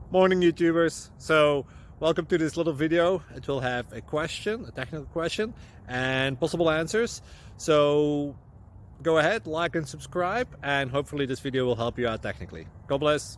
Morning, YouTubers. So welcome to this little video. It will have a question, a technical question, and possible answers. So go ahead, like and subscribe, and hopefully this video will help you out technically. God bless.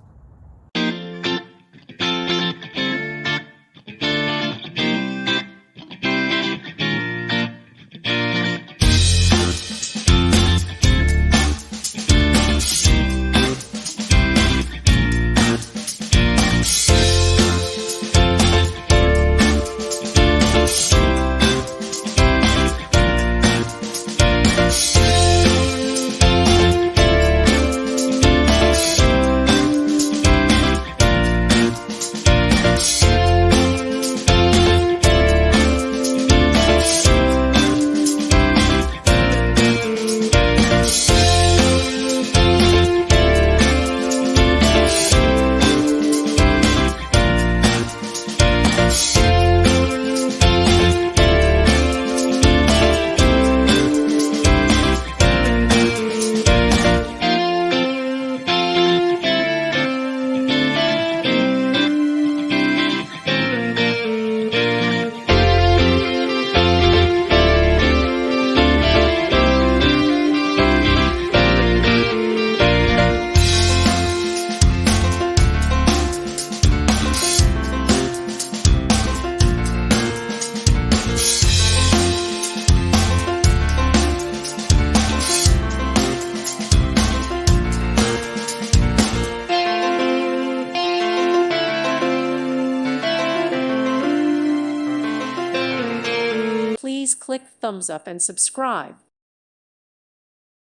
Please click thumbs up and subscribe.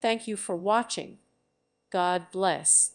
Thank you for watching. God bless.